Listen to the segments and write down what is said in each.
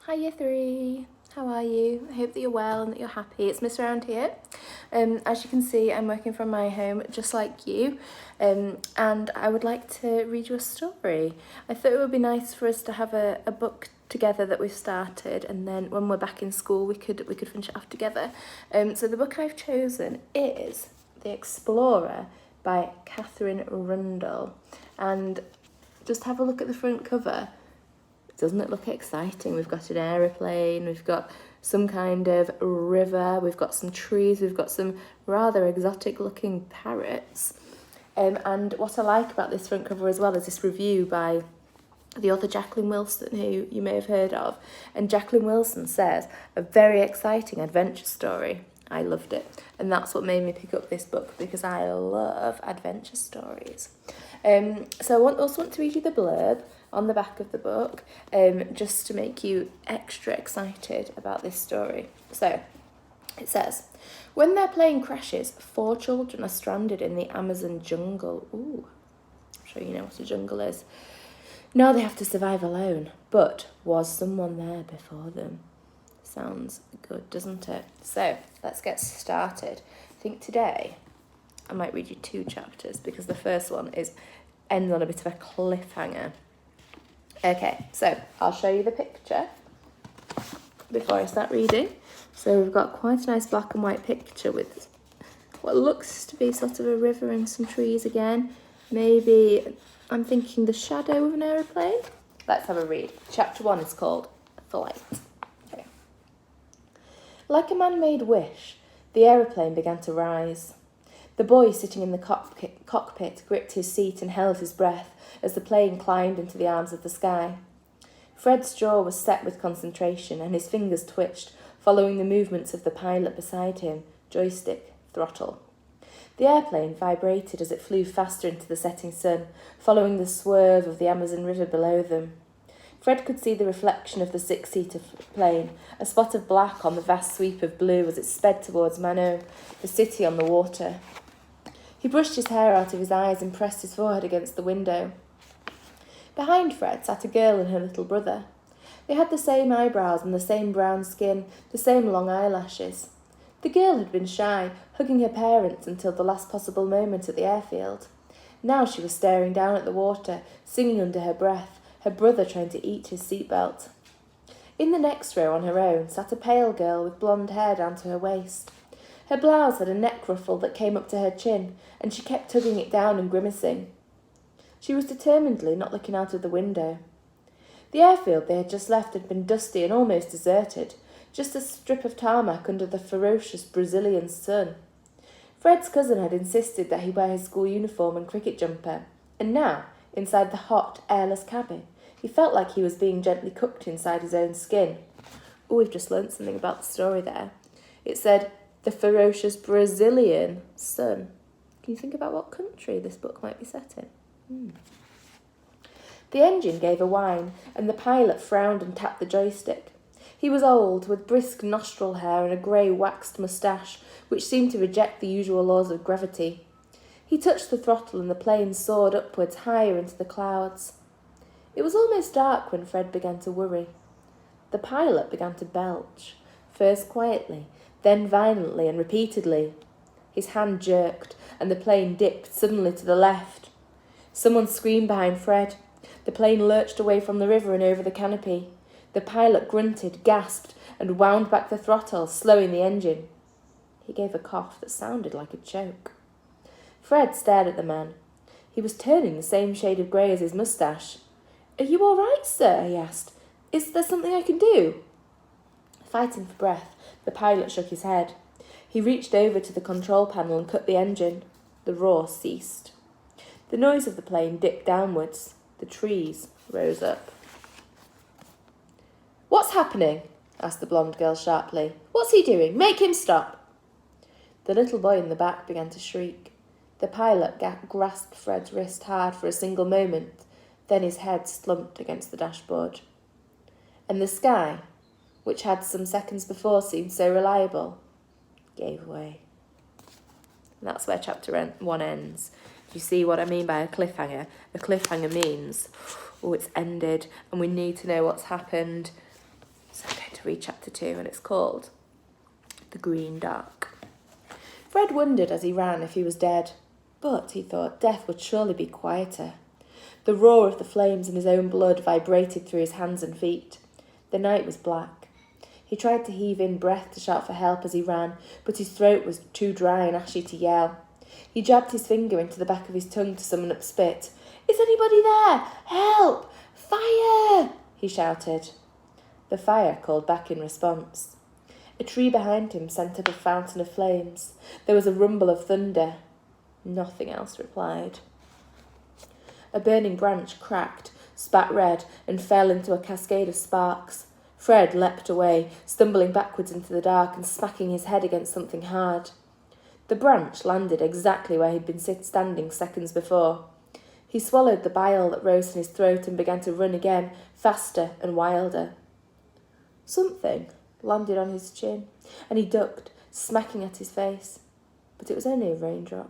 Hi Year 3, how are you? I hope that you're well and that you're happy. It's Miss Around here. As you can see, I'm working from my home just like you, and I would like to read you a story. I thought it would be nice for us to have a book together that we've started, and then when we're back in school we could finish it off together. So the book I've chosen is The Explorer by Katherine Rundell, and just have a look at the front cover. Doesn't it look exciting? We've got an aeroplane, we've got some kind of river, we've got some trees, we've got some rather exotic looking parrots. And what I like about this front cover as well is this review by the author Jacqueline Wilson, who you may have heard of. And Jacqueline Wilson says, a very exciting adventure story. I loved it. And that's what made me pick up this book, because I love adventure stories. So I also want to read you the blurb on the back of the book, just to make you extra excited about this story. So it says, when their plane crashes, 4 children are stranded in the Amazon jungle. Ooh, I'm sure you know what a jungle is. Now they have to survive alone, but was someone there before them? Sounds good, doesn't it? So let's get started. I think today I might read you 2 chapters, because the first one ends on a bit of a cliffhanger. Okay, so I'll show you the picture before I start reading. So we've got quite a nice black and white picture with what looks to be sort of a river and some trees again. Maybe, I'm thinking, the shadow of an aeroplane. Let's have a read. Chapter 1 is called Flight. Okay. Like a man-made wish, the aeroplane began to rise. The boy sitting in the cockpit gripped his seat and held his breath as the plane climbed into the arms of the sky. Fred's jaw was set with concentration and his fingers twitched, following the movements of the pilot beside him, joystick, throttle. The airplane vibrated as it flew faster into the setting sun, following the swerve of the Amazon River below them. Fred could see the reflection of the 6-seater plane, a spot of black on the vast sweep of blue as it sped towards Mano, the city on the water. He brushed his hair out of his eyes and pressed his forehead against the window. Behind Fred sat a girl and her little brother. They had the same eyebrows and the same brown skin, the same long eyelashes. The girl had been shy, hugging her parents until the last possible moment at the airfield. Now she was staring down at the water, singing under her breath, her brother trying to eat his seatbelt. In the next row on her own sat a pale girl with blonde hair down to her waist. Her blouse had a neck ruffle that came up to her chin, and she kept tugging it down and grimacing. She was determinedly not looking out of the window. The airfield they had just left had been dusty and almost deserted, just a strip of tarmac under the ferocious Brazilian sun. Fred's cousin had insisted that he wear his school uniform and cricket jumper, and now, inside the hot, airless cabin, he felt like he was being gently cooked inside his own skin. Oh, we've just learnt something about the story there. It said, the ferocious Brazilian sun. Can you think about what country this book might be set in? The engine gave a whine, and the pilot frowned and tapped the joystick. He was old, with brisk nostril hair and a grey waxed moustache, which seemed to reject the usual laws of gravity. He touched the throttle and the plane soared upwards higher into the clouds. It was almost dark when Fred began to worry. The pilot began to belch, first quietly, then violently and repeatedly. His hand jerked, and the plane dipped suddenly to the left. Someone screamed behind Fred. The plane lurched away from the river and over the canopy. The pilot grunted, gasped, and wound back the throttle, slowing the engine. He gave a cough that sounded like a choke. Fred stared at the man. He was turning the same shade of grey as his moustache. "Are you all right, sir?" he asked. "Is there something I can do?" Fighting for breath, the pilot shook his head. He reached over to the control panel and cut the engine. The roar ceased. The noise of the plane dipped downwards. The trees rose up. "What's happening?" asked the blonde girl sharply. "What's he doing? Make him stop!" The little boy in the back began to shriek. The pilot grasped Fred's wrist hard for a single moment, then his head slumped against the dashboard. And the sky, which had some seconds before seemed so reliable, gave way. And that's where chapter 1 ends. Do you see what I mean by a cliffhanger? A cliffhanger means, oh, it's ended and we need to know what's happened. So read chapter 2, and it's called The Green Dark. Fred wondered as he ran if he was dead, but, he thought, death would surely be quieter. The roar of the flames in his own blood vibrated through his hands and feet. The night was black. He tried to heave in breath to shout for help as he ran, but his throat was too dry and ashy to yell. He jabbed his finger into the back of his tongue to summon up spit. "Is anybody there? Help! Fire!" he shouted. The fire called back in response. A tree behind him sent up a fountain of flames. There was a rumble of thunder. Nothing else replied. A burning branch cracked, spat red, and fell into a cascade of sparks. Fred leapt away, stumbling backwards into the dark and smacking his head against something hard. The branch landed exactly where he'd been standing seconds before. He swallowed the bile that rose in his throat and began to run again, faster and wilder. Something landed on his chin, and he ducked, smacking at his face. But it was only a raindrop.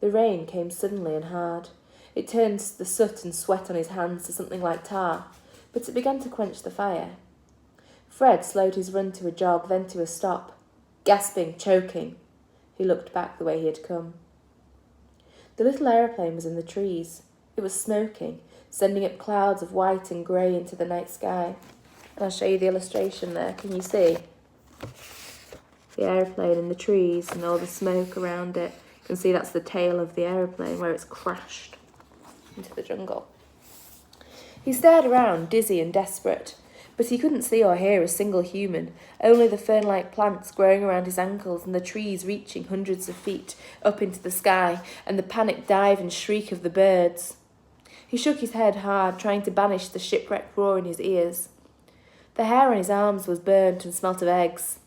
The rain came suddenly and hard. It turned the soot and sweat on his hands to something like tar, but it began to quench the fire. Fred slowed his run to a jog, then to a stop. Gasping, choking, he looked back the way he had come. The little aeroplane was in the trees. It was smoking, sending up clouds of white and grey into the night sky. And I'll show you the illustration there. Can you see? The aeroplane in the trees and all the smoke around it. You can see that's the tail of the aeroplane where it's crashed into the jungle. He stared around, dizzy and desperate, but he couldn't see or hear a single human, only the fern-like plants growing around his ankles and the trees reaching hundreds of feet up into the sky and the panicked dive and shriek of the birds. He shook his head hard, trying to banish the shipwreck roar in his ears. The hair on his arms was burnt and smelt of eggs.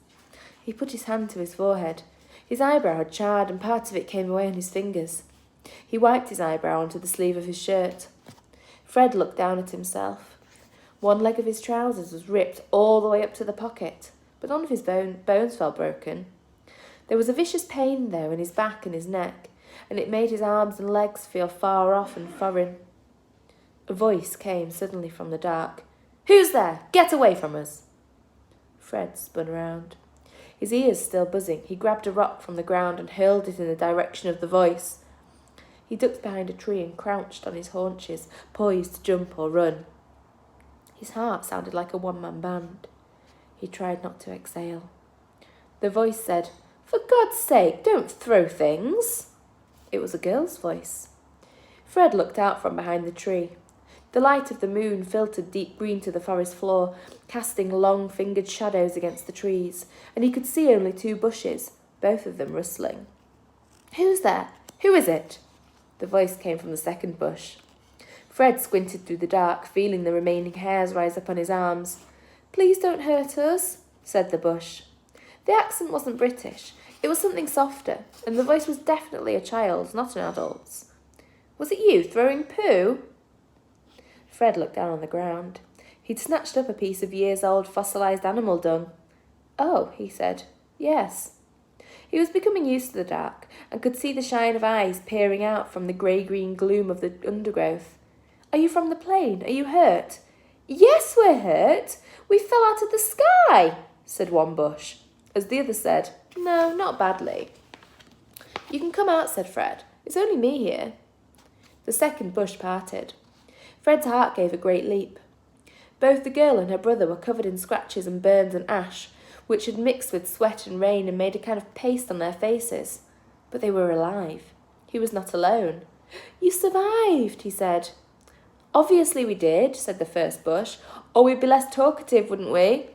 He put his hand to his forehead. His eyebrow had charred and part of it came away on his fingers. He wiped his eyebrow onto the sleeve of his shirt. Fred looked down at himself. One leg of his trousers was ripped all the way up to the pocket, but none of his bones felt broken. There was a vicious pain, though, in his back and his neck, and it made his arms and legs feel far off and foreign. A voice came suddenly from the dark. "Who's there? Get away from us!" Fred spun round. His ears still buzzing, he grabbed a rock from the ground and hurled it in the direction of the voice. He ducked behind a tree and crouched on his haunches, poised to jump or run. His heart sounded like a one-man band. He tried not to exhale. The voice said, "For God's sake, don't throw things." It was a girl's voice. Fred looked out from behind the tree. The light of the moon filtered deep green to the forest floor, casting long-fingered shadows against the trees, and he could see only 2 bushes, both of them rustling. "Who's there? Who is it?" The voice came from the second bush. Fred squinted through the dark, feeling the remaining hairs rise up on his arms. "Please don't hurt us," said the bush. The accent wasn't British. It was something softer, and the voice was definitely a child's, not an adult's. "Was it you throwing poo?" Fred looked down on the ground. He'd snatched up a piece of years-old fossilised animal dung. "Oh," he said, "yes." He was becoming used to the dark and could see the shine of eyes peering out from the grey-green gloom of the undergrowth. "Are you from the plane? Are you hurt?" "Yes, we're hurt. We fell out of the sky," said one bush, as the other said, "No, not badly." "You can come out," said Fred. "It's only me here." The second bush parted. Fred's heart gave a great leap. Both the girl and her brother were covered in scratches and burns and ash, which had mixed with sweat and rain and made a kind of paste on their faces. But they were alive. He was not alone. "You survived," he said. "Obviously we did," said the first bush, "or we'd be less talkative, wouldn't we?"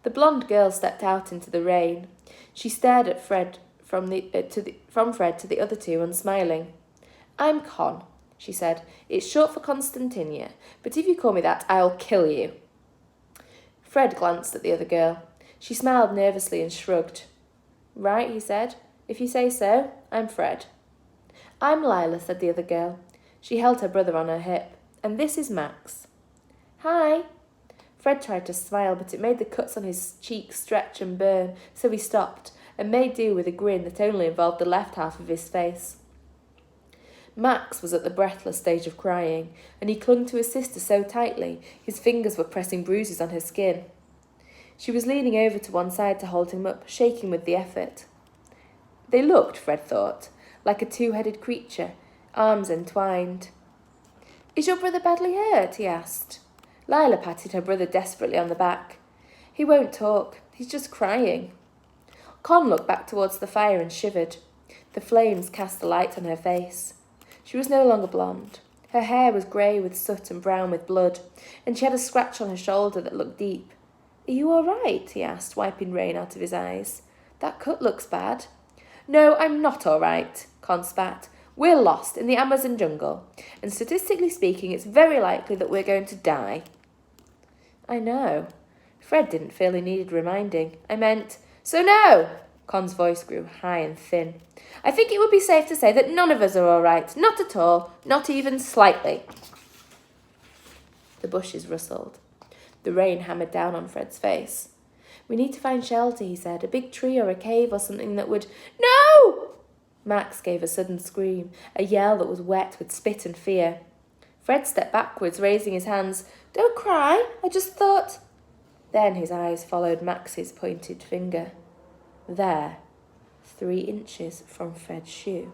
The blonde girl stepped out into the rain. She stared at Fred from Fred to the other 2, unsmiling. "I'm Con," she said. "It's short for Constantinia, but if you call me that, I'll kill you." Fred glanced at the other girl. She smiled nervously and shrugged. "Right," he said. "If you say so, I'm Fred." "I'm Lila," said the other girl. She held her brother on her hip. "And this is Max." "Hi." Fred tried to smile, but it made the cuts on his cheeks stretch and burn, so he stopped and made do with a grin that only involved the left half of his face. Max was at the breathless stage of crying, and he clung to his sister so tightly his fingers were pressing bruises on her skin. She was leaning over to one side to hold him up, shaking with the effort. They looked, Fred thought, like a two-headed creature, arms entwined. Is your brother badly hurt? He asked. Lila patted her brother desperately on the back. He won't talk. He's just crying. Con looked back towards the fire and shivered. The flames cast a light on her face. She was no longer blonde. Her hair was grey with soot and brown with blood, and she had a scratch on her shoulder that looked deep. Are you all right? He asked, wiping rain out of his eyes. That cut looks bad. No, I'm not all right, Con spat. We're lost in the Amazon jungle, and statistically speaking, it's very likely that we're going to die. I know. Fred didn't feel he needed reminding. I meant, so no! Con's voice grew high and thin. I think it would be safe to say that none of us are all right. Not at all. Not even slightly. The bushes rustled. The rain hammered down on Fred's face. We need to find shelter, he said. A big tree or a cave or something that would... No! Max gave a sudden scream, a yell that was wet with spit and fear. Fred stepped backwards, raising his hands. Don't cry. I just thought... Then his eyes followed Max's pointed finger. There, 3 inches from Fred's shoe,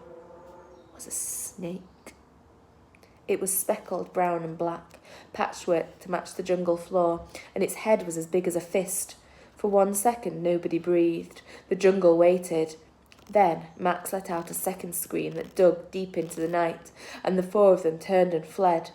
was a snake. It was speckled brown and black, patchwork to match the jungle floor, and its head was as big as a fist. For 1 second, nobody breathed. The jungle waited. Then Max let out a second scream that dug deep into the night, and the 4 of them turned and fled.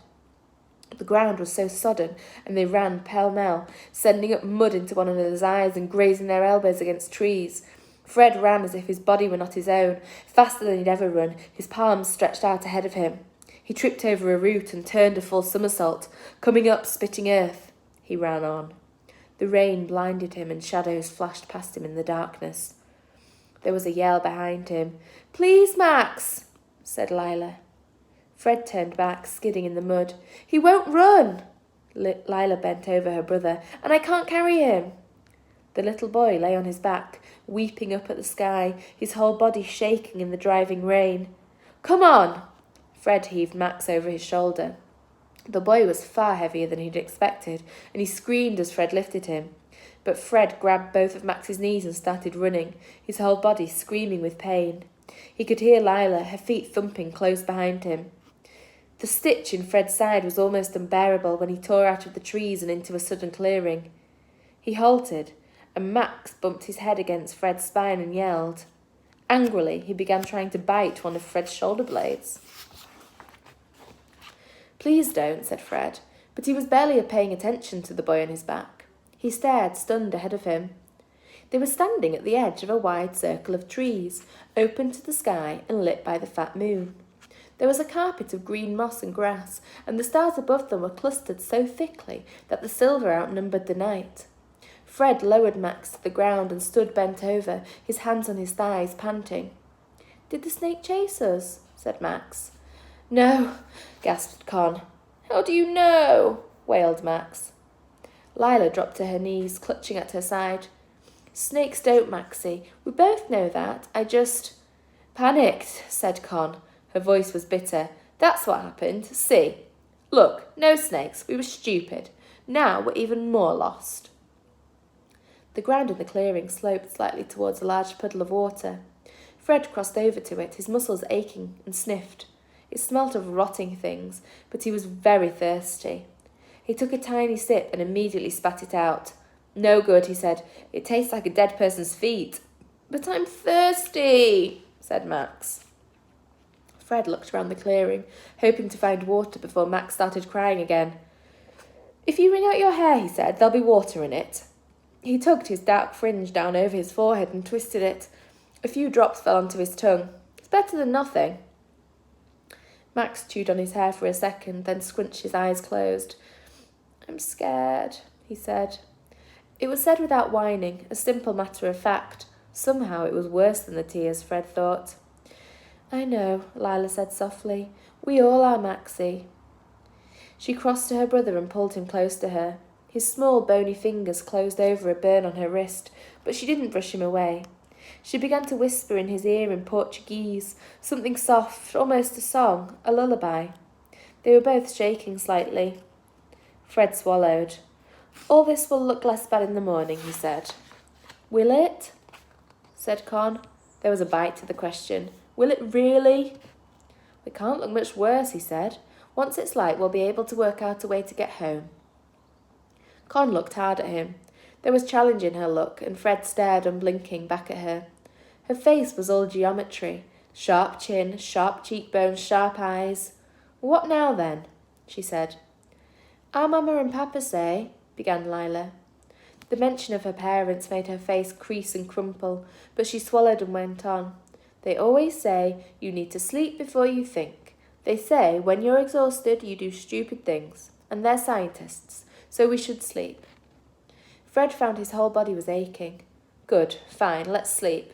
The ground was so sodden, and they ran pell-mell, sending up mud into one another's eyes and grazing their elbows against trees. Fred ran as if his body were not his own, faster than he'd ever run, his palms stretched out ahead of him. He tripped over a root and turned a full somersault, coming up, spitting earth. He ran on. The rain blinded him, and shadows flashed past him in the darkness. There was a yell behind him. Please, Max, said Lila. Fred turned back, skidding in the mud. He won't run. Lila bent over her brother. And I can't carry him. The little boy lay on his back, weeping up at the sky, his whole body shaking in the driving rain. Come on! Fred heaved Max over his shoulder. The boy was far heavier than he'd expected, and he screamed as Fred lifted him. But Fred grabbed both of Max's knees and started running, his whole body screaming with pain. He could hear Lila, her feet thumping close behind him. The stitch in Fred's side was almost unbearable when he tore out of the trees and into a sudden clearing. He halted, and Max bumped his head against Fred's spine and yelled. Angrily, he began trying to bite one of Fred's shoulder blades. Please don't, said Fred, but he was barely paying attention to the boy on his back. He stared, stunned, ahead of him. They were standing at the edge of a wide circle of trees, open to the sky and lit by the fat moon. There was a carpet of green moss and grass, and the stars above them were clustered so thickly that the silver outnumbered the night. Fred lowered Max to the ground and stood bent over, his hands on his thighs, panting. Did the snake chase us? Said Max. No, gasped Con. How do you know? Wailed Max. Lila dropped to her knees, clutching at her side. Snakes don't, Maxie. We both know that. I just... Panicked, said Con. Her voice was bitter. That's what happened. See. Look, no snakes. We were stupid. Now we're even more lost. The ground in the clearing sloped slightly towards a large puddle of water. Fred crossed over to it, his muscles aching, and sniffed. It smelt of rotting things, but he was very thirsty. He took a tiny sip and immediately spat it out. No good, he said. It tastes like a dead person's feet. But I'm thirsty, said Max. Fred looked around the clearing, hoping to find water before Max started crying again. If you wring out your hair, he said, there'll be water in it. He tugged his dark fringe down over his forehead and twisted it. A few drops fell onto his tongue. It's better than nothing. Max chewed on his hair for a second, then scrunched his eyes closed. I'm scared, he said. It was said without whining, a simple matter of fact. Somehow it was worse than the tears, Fred thought. I know, Lila said softly. We all are, Maxie. She crossed to her brother and pulled him close to her. His small, bony fingers closed over a burn on her wrist, but she didn't brush him away. She began to whisper in his ear in Portuguese, something soft, almost a song, a lullaby. They were both shaking slightly. Fred swallowed. All this will look less bad in the morning, he said. Will it? Said Con. There was a bite to the question. Will it really? It can't look much worse, he said. Once it's light, we'll be able to work out a way to get home. Con looked hard at him. There was challenge in her look, and Fred stared unblinking back at her. Her face was all geometry. Sharp chin, sharp cheekbones, sharp eyes. What now, then? She said. Our Mama and Papa say, began Lila. The mention of her parents made her face crease and crumple, but she swallowed and went on. They always say you need to sleep before you think. They say when you're exhausted you do stupid things, and they're scientists, so we should sleep. Fred found his whole body was aching. Good, fine, let's sleep.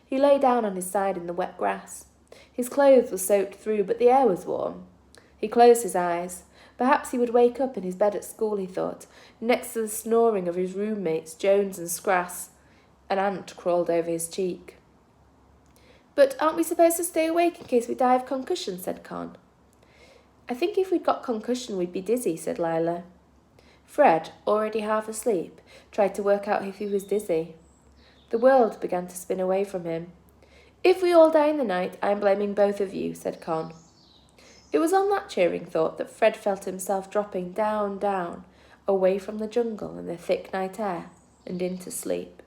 He lay down on his side in the wet grass. His clothes were soaked through, but the air was warm. He closed his eyes. Perhaps he would wake up in his bed at school, he thought, next to the snoring of his roommates, Jones and Scrass. An ant crawled over his cheek. But aren't we supposed to stay awake in case we die of concussion, said Con. I think if we'd got concussion we'd be dizzy, said Lila. Fred, already half asleep, tried to work out if he was dizzy. The world began to spin away from him. If we all die in the night, I'm blaming both of you, said Con. It was on that cheering thought that Fred felt himself dropping down, down, away from the jungle and the thick night air, and into sleep.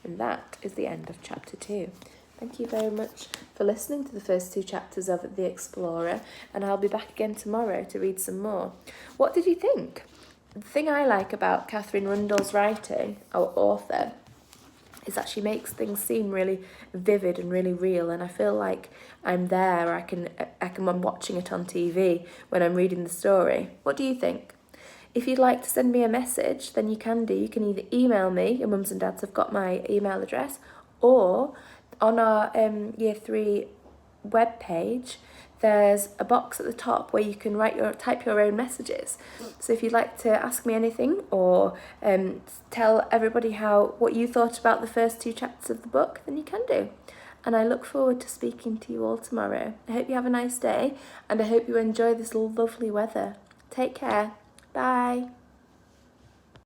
And that is the end of chapter 2. Thank you very much for listening to the first 2 chapters of The Explorer, and I'll be back again tomorrow to read some more. What did you think? The thing I like about Katherine Rundell's writing, our author, is that she makes things seem really vivid and really real, and I feel like I'm there, I'm watching it on TV when I'm reading the story. What do you think? If you'd like to send me a message, then you can do. You can either email me, your mums and dads have got my email address, or on our Year 3 webpage, there's a box at the top where you can type your own messages. So if you'd like to ask me anything or tell everybody what you thought about the first 2 chapters of the book, then you can do. And I look forward to speaking to you all tomorrow. I hope you have a nice day, and I hope you enjoy this lovely weather. Take care. Bye.